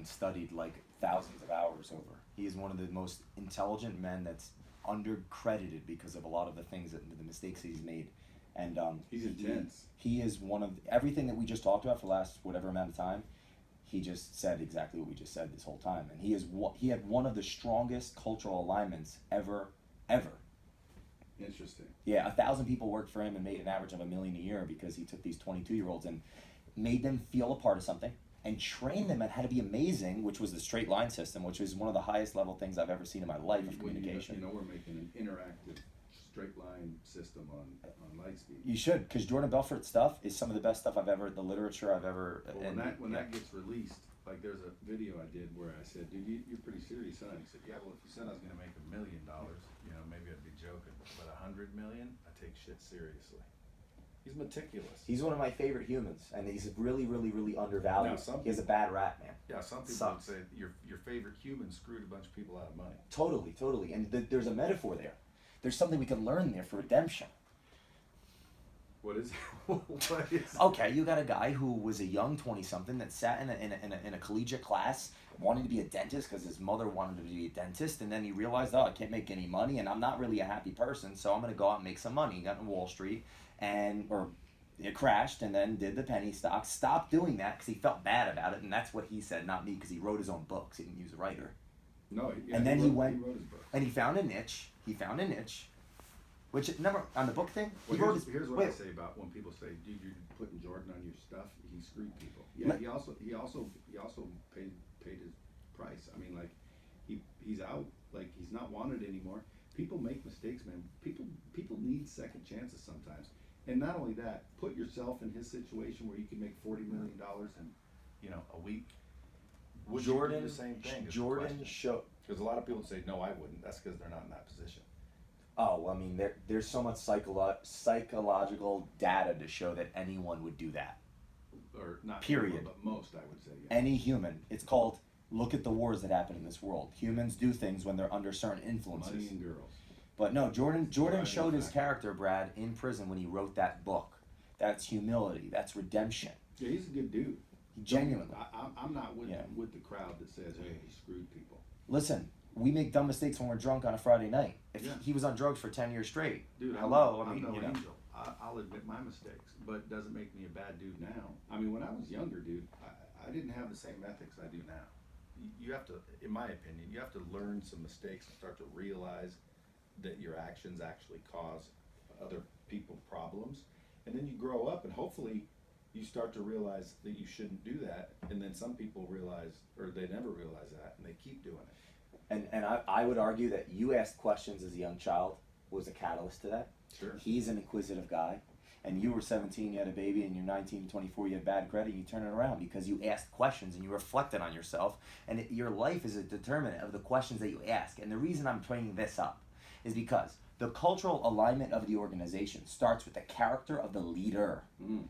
and studied like thousands of hours over. He is one of the most intelligent men that's undercredited because of a lot of the things that the mistakes that he's made. And he's intense. He is one of everything that we just talked about for the last whatever amount of time. He just said exactly what we just said this whole time, and he had one of the strongest cultural alignments ever. Interesting. Yeah, 1,000 people worked for him and made an average of $1 million a year because he took these 22-year-olds and made them feel a part of something and trained them on how to be amazing, which was the straight line system, which is one of the highest level things I've ever seen in my life of communication. You know, we're making an interactive straight line system on Lightspeed. You should, because Jordan Belfort's stuff is some of the best stuff I've ever, the literature I've ever. Well, when that gets released, like there's a video I did where I said, dude, you're pretty serious, huh? He said, yeah, well, if you said I was going to make $1 million, you know, maybe I'd be joking, but 100 million, I take shit seriously. He's meticulous. He's one of my favorite humans, and he's really, really, really undervalued. He has a bad rap, man. Yeah, some people would say your favorite human screwed a bunch of people out of money. Totally, and there's a metaphor there. There's something we can learn there for redemption. What is it? Okay, you got a guy who was a young 20-something that sat in a collegiate class, wanting to be a dentist because his mother wanted him to be a dentist, and then he realized, oh, I can't make any money, and I'm not really a happy person, so I'm going to go out and make some money. He got in Wall Street, or it crashed, and then did the penny stocks. Stopped doing that because he felt bad about it, and that's what he said, not me, because he wrote his own books. He didn't use a writer. No, yeah, and then he wrote his book. And he found a niche. Which number on the book thing? Well, here's what I say about when people say, "Dude, you're putting Jordan on your stuff." He screwed people. Yeah, he also paid his price. I mean, like he's out. Like he's not wanted anymore. People make mistakes, man. People need second chances sometimes. And not only that, put yourself in his situation where you can make $40 million in a week. Would Jordan you do the same thing? Jordan showed. Because a lot of people say, "No, I wouldn't." That's because they're not in that position. Oh, I mean, there's so much psychological data to show that anyone would do that. Or not period. Anyone, but most, I would say. Yeah. Any human. It's called, look at the wars that happen in this world. Humans do things when they're under certain influences. Money and girls. But no, Jordan showed his character, Brad, in prison when he wrote that book. That's humility. That's redemption. Yeah, he's a good dude. Genuinely. I'm not with the crowd that says, hey, he screwed people. Listen, we make dumb mistakes when we're drunk on a Friday night. If he was on drugs for 10 years straight, dude, I'm no angel. I'll admit my mistakes, but it doesn't make me a bad dude now. I mean, when I was younger, dude, I didn't have the same ethics I do now. You have to, in my opinion, you have to learn some mistakes and start to realize that your actions actually cause other people problems. And then you grow up and hopefully you start to realize that you shouldn't do that. And then some people realize, or they never realize that, and they keep doing it. And I would argue that you asked questions as a young child was a catalyst to that. Sure. He's an inquisitive guy. And you were 17, you had a baby, and you're 19 to 24, you had bad credit, you turn it around because you asked questions and you reflected on yourself. And your life is a determinant of the questions that you ask. And the reason I'm bringing this up is because the cultural alignment of the organization starts with the character of the leader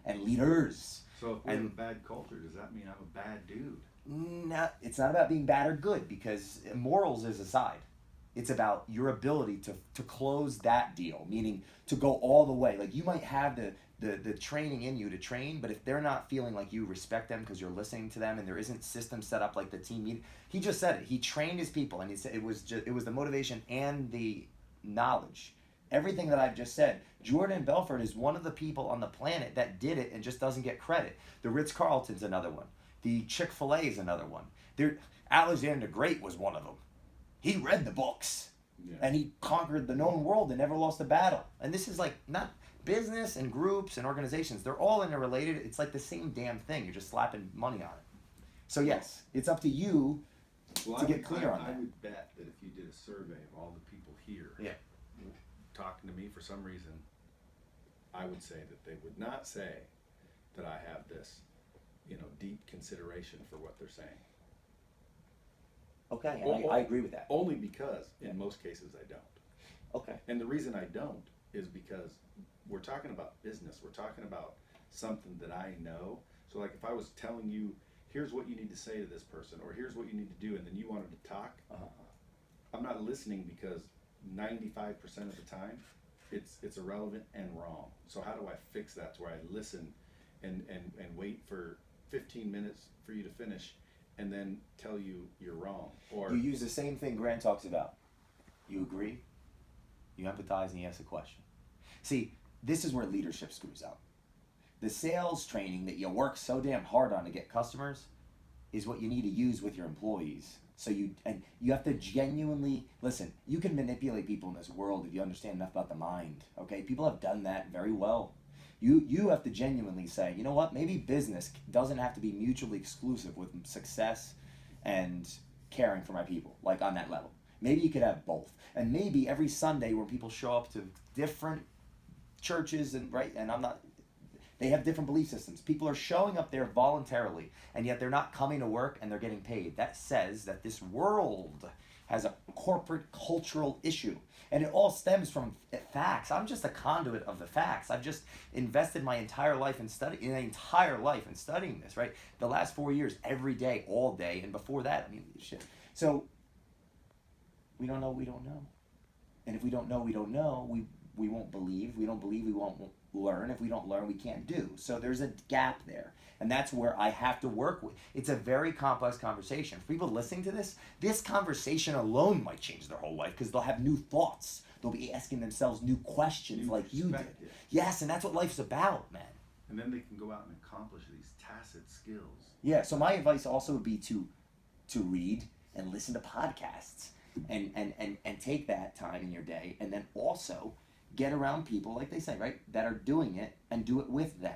and leaders. So if we have a bad culture, does that mean I'm a bad dude? No, it's not about being bad or good, because morals is aside. It's about your ability to close that deal, meaning to go all the way. Like you might have the training in you to train, but if they're not feeling like you respect them because you're listening to them and there isn't systems set up like the team meeting, he just said it. He trained his people and he said it was the motivation and the knowledge. Everything that I've just said, Jordan Belfort is one of the people on the planet that did it and just doesn't get credit. The Ritz-Carlton's another one. The Chick-fil-A is another one. Alexander the Great was one of them. He read the books, and he conquered the known world and never lost a battle. And this is like not business and groups and organizations. They're all interrelated. It's like the same damn thing. You're just slapping money on it. So yes, it's up to you to get clear on that. I would bet that if you did a survey of all the people here talking to me for some reason, I would say that they would not say that I have this, deep consideration for what they're saying. Okay, and I agree with that. Only because, in most cases, I don't. Okay. And the reason I don't is because we're talking about business. We're talking about something that I know. So, like, if I was telling you, here's what you need to say to this person, or here's what you need to do, and then you wanted to talk, I'm not listening because 95% of the time, it's irrelevant and wrong. So how do I fix that to where I listen and wait for 15 minutes for you to finish, and then tell you you're wrong. Or You use the same thing Grant talks about. You agree, you empathize, and you ask a question. See, this is where leadership screws up. The sales training that you work so damn hard on to get customers is what you need to use with your employees. So you have to genuinely listen. You can manipulate people in this world if you understand enough about the mind. Okay, people have done that very well. You have to genuinely say, you know what? Maybe business doesn't have to be mutually exclusive with success and caring for my people, like on that level. Maybe you could have both, and maybe every Sunday when people show up to different churches and right, and I'm not they have different belief systems. People are showing up there voluntarily, and yet they're not coming to work and they're getting paid. That says that this world has a corporate cultural issue. And it all stems from facts. I'm just a conduit of the facts. I've just invested my entire life in studying this, right? The last 4 years, every day, all day, and before that, I mean, shit. So we don't know, we don't know. And if we don't know, we don't know, we won't believe. We don't believe, we won't learn. If we don't learn, we can't do. So there's a gap there. And that's where I have to work with. It's a very complex conversation. For people listening to this conversation alone might change their whole life because they'll have new thoughts. They'll be asking themselves new questions New like you did. perspective. Yes, and that's what life's about, man. And then they can go out and accomplish these tacit skills. Yeah, so my advice also would be to read and listen to podcasts and take that time in your day, and then also get around people, like they say, right, that are doing it and do it with them.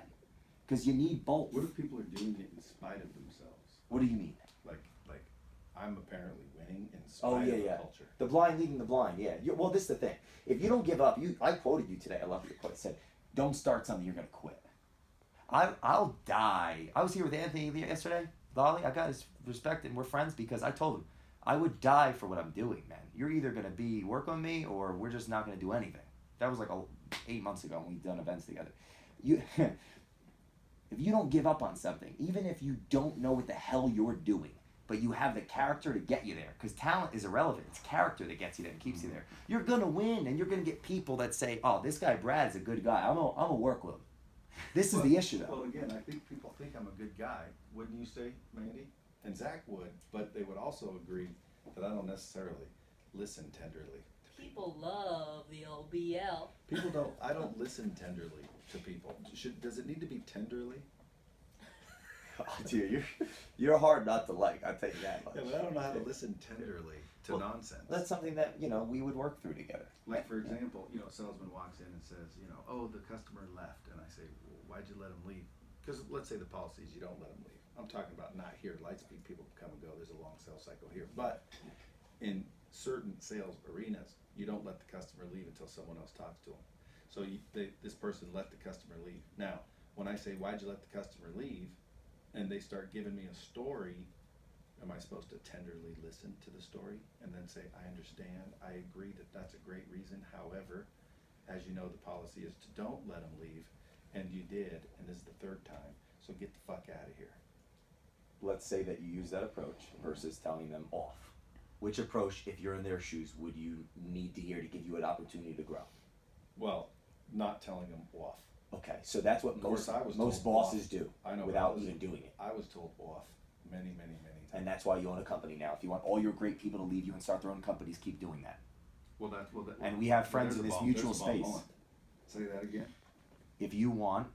Because you need both. What if people are doing it in spite of themselves? What do you mean? Like I'm apparently winning in spite of the culture. The blind leading the blind, yeah. Well, this is the thing. If you don't give up, I quoted you today. I love your quote. It said, don't start something you're going to quit. I'll die. I was here with Anthony yesterday. Lolly, I got his respect, and we're friends because I told him I would die for what I'm doing, man. You're either going to be work on me or we're just not going to do anything. That was like 8 months ago when we've done events together. If you don't give up on something, even if you don't know what the hell you're doing, but you have the character to get you there, because talent is irrelevant. It's character that gets you there and keeps you there. You're going to win, and you're going to get people that say, oh, this guy Brad's a good guy. I'm gonna work with him. This is the issue, though. Well, again, I think people think I'm a good guy. Wouldn't you say, Mandy? And Zach would, but they would also agree that I don't necessarily listen tenderly. People love the old BL. I don't listen tenderly to people. Does it need to be tenderly? Oh, dude, you're hard not to like. I'll tell you that much. Yeah, but I don't know how to listen tenderly to nonsense. That's something that we would work through together. Like for example, a salesman walks in and says, oh, the customer left, and I say, well, why'd you let him leave? Because let's say the policy is you don't let them leave. I'm talking about not here. Lightspeed people come and go. There's a long sales cycle here, but in certain sales arenas, you don't let the customer leave until someone else talks to them. So this person let the customer leave. Now, when I say, why'd you let the customer leave? And they start giving me a story, am I supposed to tenderly listen to the story and then say, I understand, I agree that that's a great reason. However, as you know, the policy is to don't let them leave, and you did, and this is the third time, so get the fuck out of here. Let's say that you use that approach versus telling them off. Which approach, if you're in their shoes, would you need to hear to give you an opportunity to grow? Well, not telling them off. Okay, so that's what most told bosses off. do I know, without even doing it. I was told off many times. And that's why you own a company now. If you want all your great people to leave you and start their own companies, keep doing that. And we have friends in this mutual space. Say that again. If you want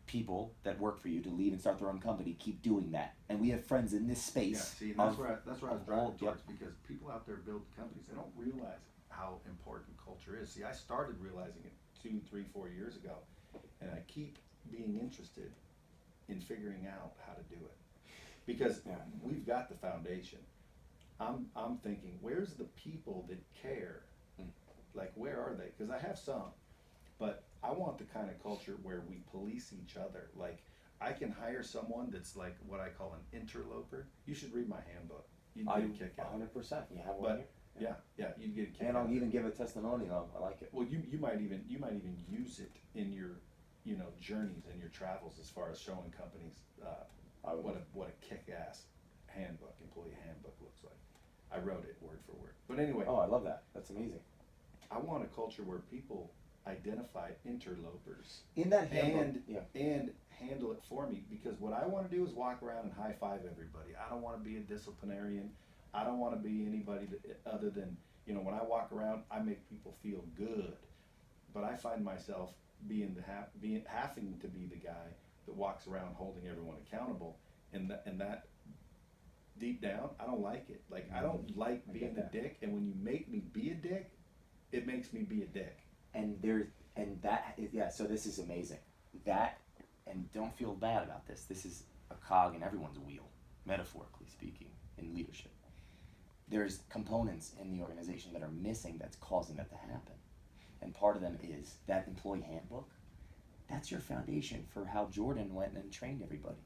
people that work for you to leave and start their own company, keep doing that. And we have friends in this space. Yeah, see, that's where I was driving towards, because people out there build companies, they don't realize how important culture is. See, I started realizing it 2, 3, 4 years ago, and I keep being interested in figuring out how to do it. Because we've got the foundation. I'm thinking, where's the people that care? Like, where are they? Because I have some, but I want the kind of culture where we police each other. Like, I can hire someone that's like what I call an interloper. You should read my handbook. You'd get a kick out of it. 100%. You have one here? Yeah, you'd get a kick And out I'll of even it. give a testimonial. I like it. Well, you might even use it in your journeys and your travels as far as showing companies what a kick-ass employee handbook looks like. I wrote it word for word. But anyway. Oh, I love that. That's amazing. I want a culture where people identify interlopers In that handbook, and handle it for me, because what I want to do is walk around and high five everybody. I don't want to be a disciplinarian. I don't want to be anybody other than, when I walk around, I make people feel good. But I find myself being having to be the guy that walks around holding everyone accountable, and that deep down, I don't like it. Like, I don't like being a dick, and when you make me be a dick, it makes me be a dick. So this is amazing. And don't feel bad about this. This is a cog in everyone's wheel, metaphorically speaking, in leadership. There's components in the organization that are missing that's causing that to happen. And part of them is that employee handbook. That's your foundation for how Jordan went and trained everybody.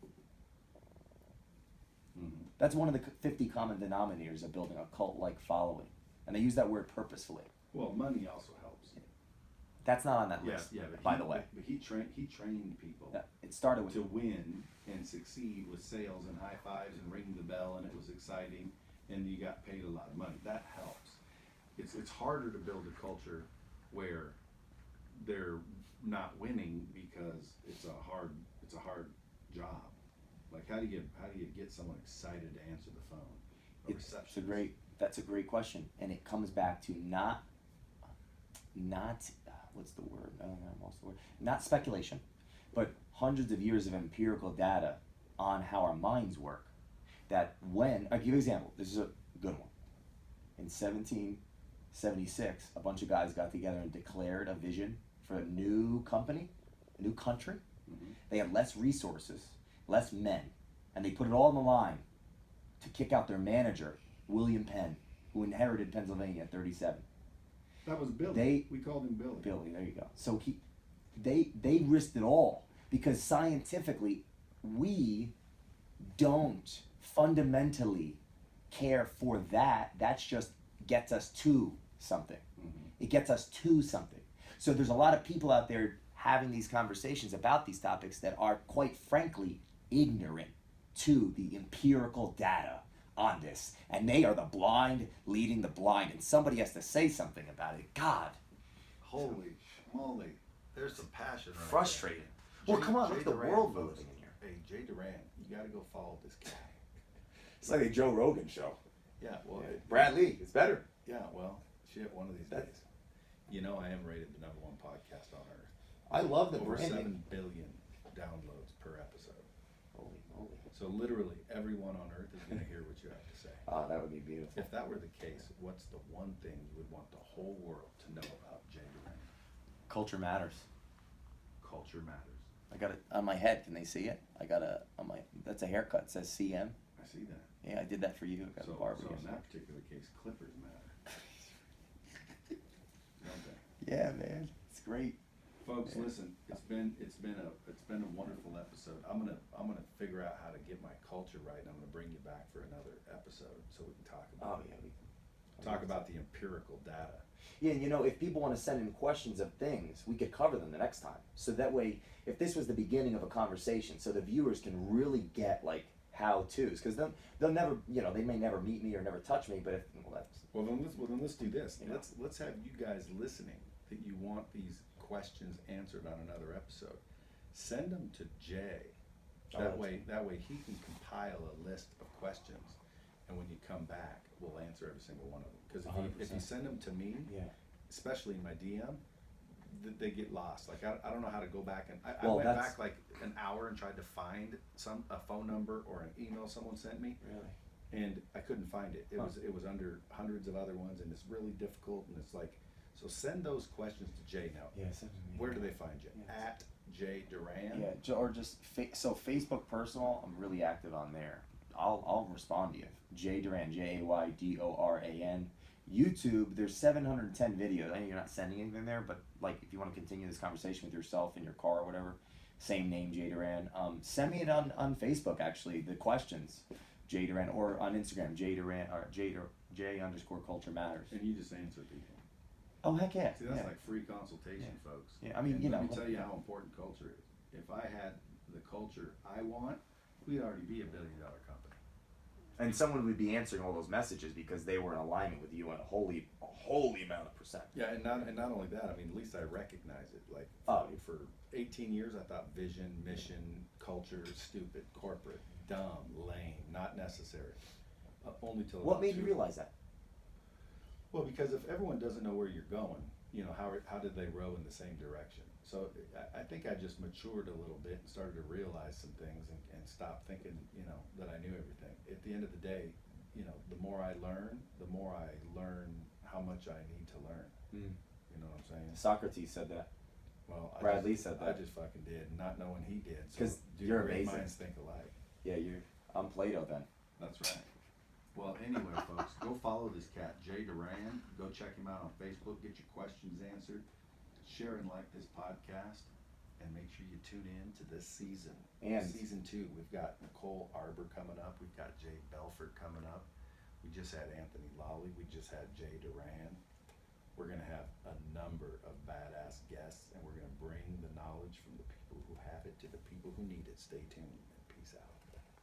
Mm-hmm. That's one of the 50 common denominators of building a cult-like following. And I use that word purposefully. Well, money also helps. That's not on that list, by the way. But he trained people. Yeah, it started with to win and succeed with sales and high fives and ringing the bell, and it was exciting, and you got paid a lot of money. That helps. It's harder to build a culture where they're not winning because it's a hard job. Like, how do you get someone excited to answer the phone? That's a great question, and it comes back to not what's the word? I don't know, I lost the word. Not speculation, but hundreds of years of empirical data on how our minds work. That I'll give you an example. This is a good one. In 1776, a bunch of guys got together and declared a vision for a new company, a new country. Mm-hmm. They had less resources, less men, and they put it all on the line to kick out their manager, William Penn, who inherited Pennsylvania at 37. That was Billy. We called him Billy. Billy, there you go. So they risked it all because scientifically, we don't fundamentally care for that. That's just gets us to something. Mm-hmm. It gets us to something. So there's a lot of people out there having these conversations about these topics that are, quite frankly, ignorant to the empirical data on this, and they are the blind leading the blind, and somebody has to say something about it. God, holy schmoly, there's some passion right frustrating. There. Well, come on, look at the world we're living in here. Hey, Jay Doran, you gotta go follow this guy. It's like a Joe Rogan show. Yeah, well, Brad Lea, it's better. Yeah, well, shit, one of these days. I am rated the #1 podcast on earth. I love the over branding. 7 billion downloads per episode. Holy moly! So literally everyone on earth is going to hear what you have to say. Oh, that would be beautiful. If that were the case, what's the one thing you would want the whole world to know about Jay Doran? Culture matters. Culture matters. I got it on my head. Can they see it? I got that's a haircut. It says CM. I see that. Yeah, I did that for you. I got a barber. So in that particular case, clippers matter. Don't they? Yeah, man, it's great. Folks, listen. It's been a wonderful episode. I'm gonna figure out how to get my culture right, and I'm gonna bring you back for another episode so we can talk about talk about the empirical data. Yeah, and if people want to send in questions of things, we could cover them the next time. So that way, if this was the beginning of a conversation, so the viewers can really get like how-tos, because they'll never, they may never meet me or never touch me, but then let's do this. Let's have you guys listening that you want these questions answered on another episode. Send them to Jay. That way he can compile a list of questions, and when you come back, we'll answer every single one of them. Because if you send them to me, especially in my DM, they get lost. Like I don't know how to go back, and I went back like an hour and tried to find a phone number or an email someone sent me. Really? And I couldn't find it. It was under hundreds of other ones, and it's really difficult. And it's like, so send those questions to Jay now. Yeah. Where do they find you? Yeah. At Jay Doran. Yeah, or just Facebook personal. I'm really active on there. I'll respond to you. Jay Doran, JAYDORAN. YouTube, there's 710 videos. I know you're not sending anything there, but like if you want to continue this conversation with yourself in your car or whatever, same name, Jay Doran. Send me it on Facebook actually, the questions, Jay Doran, or on Instagram, Jay Doran or J_culture matters. And you just answer people. Oh heck yeah! See, that's like free consultation, folks. Yeah, I mean, let me tell you how important culture is. If I had the culture I want, we'd already be $1 billion company. And someone would be answering all those messages because they were in alignment with you on a holy amount of percent. Yeah, and not only that. I mean, at least I recognize it. Like for 18 years, I thought vision, mission, culture, stupid, corporate, dumb, lame, not necessary. Only till What made you realize that? Well, because if everyone doesn't know where you're going, you know, how did they row in the same direction? So I think I just matured a little bit and started to realize some things and stop thinking, you know, that I knew everything. At the end of the day, you know, the more I learn how much I need to learn. You know what I'm saying? Socrates said that. Well, Brad Lea said that. I just fucking did, not knowing he did. Because So you're great amazing. minds think alike. Yeah, I'm Plato then. That's right. Well, anyway, folks, go follow this cat, Jay Doran. Go check him out on Facebook. Get your questions answered. Share and like this podcast. And make sure you tune in to this season. And Season 2, we've got Nicole Arbor coming up. We've got Jay Belford coming up. We just had Anthony Lawley. We just had Jay Doran. We're going to have a number of badass guests, and we're going to bring the knowledge from the people who have it to the people who need it. Stay tuned, and peace out.